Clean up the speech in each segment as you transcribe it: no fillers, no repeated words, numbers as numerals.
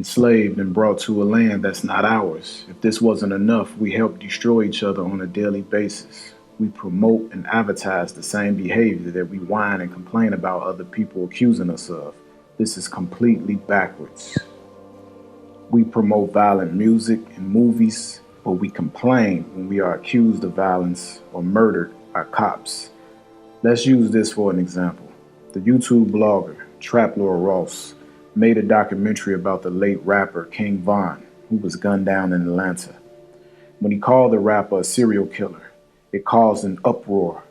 enslaved and brought to a land that's not ours. If this wasn't enough, we help destroy each other on a daily basis. We promote and advertise the same behavior that we whine and complain about other people accusing us of. This is completely backwards. We promote violent music and movies, but we complain when we are accused of violence or murdered by cops. Let's use this for an example. The YouTube blogger, Trap Lord Ross, made a documentary about the late rapper King Von, who was gunned down in Atlanta. When he called the rapper a serial killer, it caused an uproar.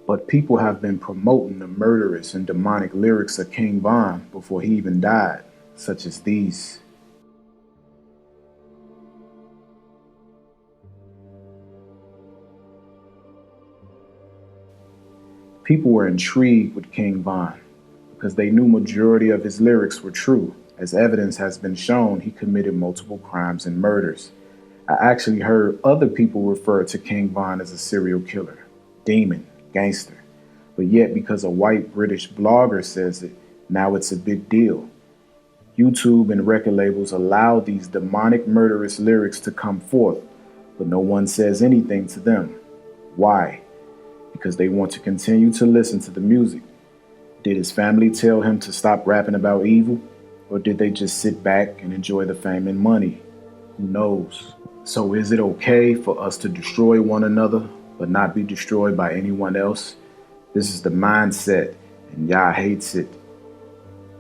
But people have been promoting the murderous and demonic lyrics of King Von before he even died, such as these. People were intrigued with King Von because they knew majority of his lyrics were true. As evidence has been shown, he committed multiple crimes and murders. I actually heard other people refer to King Von as a serial killer, demon, gangster. But yet, because a white British blogger says it, now it's a big deal. YouTube and record labels allow these demonic, murderous lyrics to come forth, but no one says anything to them. Why? Because they want to continue to listen to the music. Did his family tell him to stop rapping about evil? Or did they just sit back and enjoy the fame and money? Who knows? So is it okay for us to destroy one another, but not be destroyed by anyone else? This is the mindset, and Yah hates it.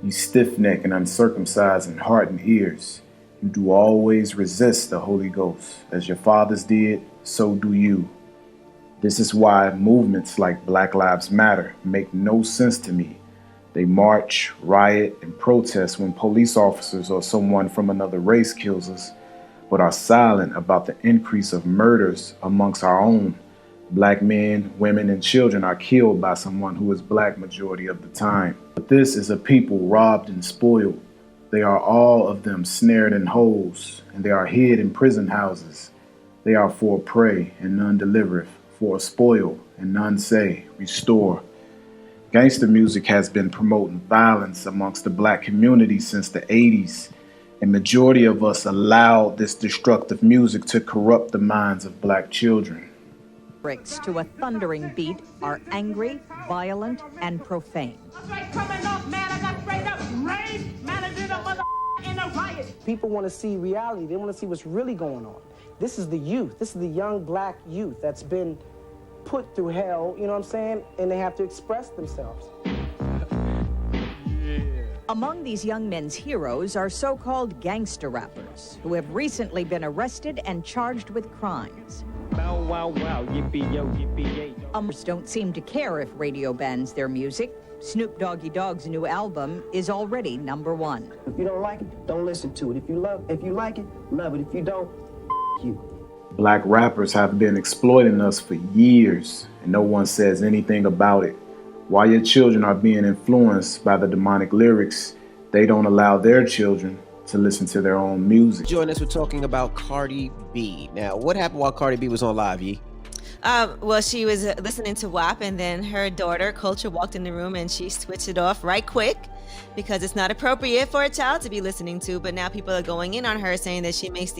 You stiff-necked and uncircumcised in heart and ears. You do always resist the Holy Ghost. As your fathers did, so do you. This is why movements like Black Lives Matter make no sense to me. They march, riot, and protest when police officers or someone from another race kills us, but are silent about the increase of murders amongst our own. Black men, women, and children are killed by someone who is black majority of the time. But this is a people robbed and spoiled. They are all of them snared in holes, and they are hid in prison houses. They are for prey, and none delivereth, for spoil, and none say, restore. Gangster music has been promoting violence amongst the black community since the 80s, and majority of us allowed this destructive music to corrupt the minds of black children. Lyrics to a thundering beat are angry, violent, and profane. People want to see reality. They want to see what's really going on. This is the youth. This is the young black youth that's been put through hell, you know what I'm saying? And they have to express themselves. Among these young men's heroes are so-called gangster rappers who have recently been arrested and charged with crimes. Bow wow wow, yippee yo, yippee yay. Don't seem to care if radio bans their music. Snoop Doggy Dogg's new album is already #1. If you don't like it, don't listen to it. If you like it, love it. If you don't, you. Black rappers have been exploiting us for years, and no one says anything about it. While your children are being influenced by the demonic lyrics, they don't allow their children to listen to their own music. Join us, we're talking about Cardi B. Now, what happened while Cardi B was on live, Yee? Well, she was listening to WAP, and then her daughter, Culture, walked in the room, and she switched it off right quick because it's not appropriate for a child to be listening to. But now people are going in on her, saying that she makes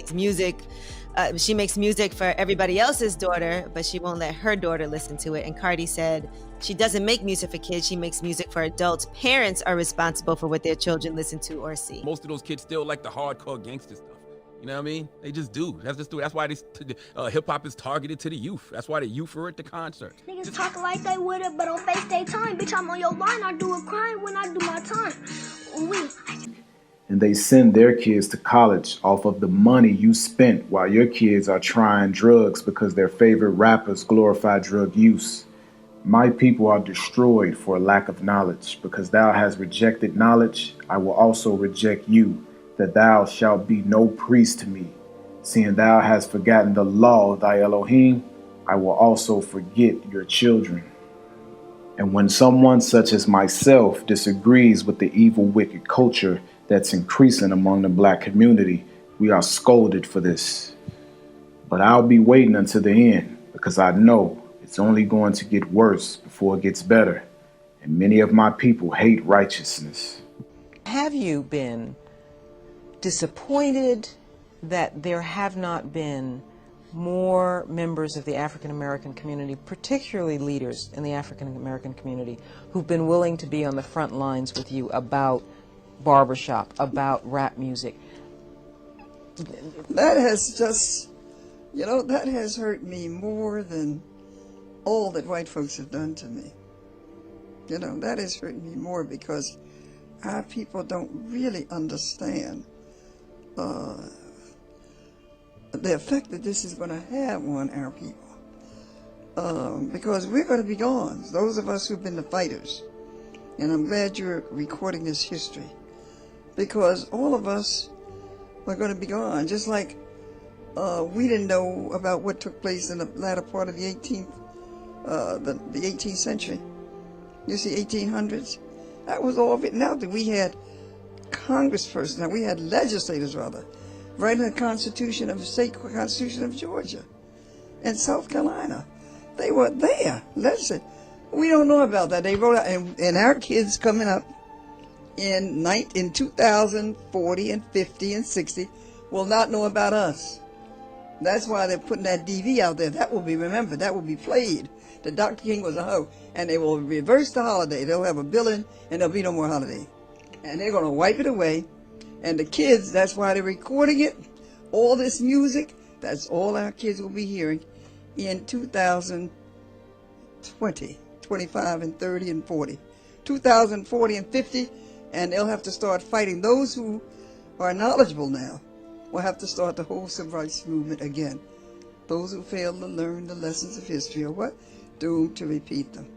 music for everybody else's daughter, but she won't let her daughter listen to it. And Cardi said she doesn't make music for kids, she makes music for adults. Parents are responsible for what their children listen to or see. Most of those kids still like the hardcore gangster stuff. You know what I mean? They just do. That's why hip hop is targeted to the youth. That's why the youth are at the concert. Niggas talk like they with it, but on face they time. Bitch, I'm on your line. I do a crime when I do my time. And they send their kids to college off of the money you spent while your kids are trying drugs because their favorite rappers glorify drug use. My people are destroyed for a lack of knowledge. Because thou hast rejected knowledge, I will also reject you, that thou shalt be no priest to me. Seeing thou hast forgotten the law of thy Elohim, I will also forget your children. And when someone such as myself disagrees with the evil, wicked culture that's increasing among the black community, we are scolded for this. But I'll be waiting until the end because I know it's only going to get worse before it gets better. And many of my people hate righteousness. Have you been disappointed that there have not been more members of the African American community, particularly leaders in the African American community, who've been willing to be on the front lines with you about barbershop, about rap music. That has just, you know, that has hurt me more than all that white folks have done to me. You know, that has hurt me more because our people don't really understand the effect that this is going to have on our people. Because we're going to be gone, those of us who've been the fighters. And I'm glad you're recording this history. Because all of us are going to be gone. Just like we didn't know about what took place in the latter part of the 18th century. You see, 1800s. That was all of it. Now that we had congresspersons, now we had legislators rather, writing the Constitution of the state Constitution of Georgia and South Carolina. They were there. Legislature. We don't know about that. They wrote out, and our kids coming up in 2040 and 50 and 60 will not know about us. That's why they're putting that DV out there. That will be remembered. That will be played. That Dr. King was a hoe. And they will reverse the holiday. They'll have a billing and there'll be no more holiday. And they're going to wipe it away. And the kids, that's why they're recording it. All this music, that's all our kids will be hearing in 2020, 25 and 30 and 40. 2040 and 50, and they'll have to start fighting. Those who are knowledgeable now will have to start the whole civil rights movement again. Those who fail to learn the lessons of history are what? Doomed to repeat them.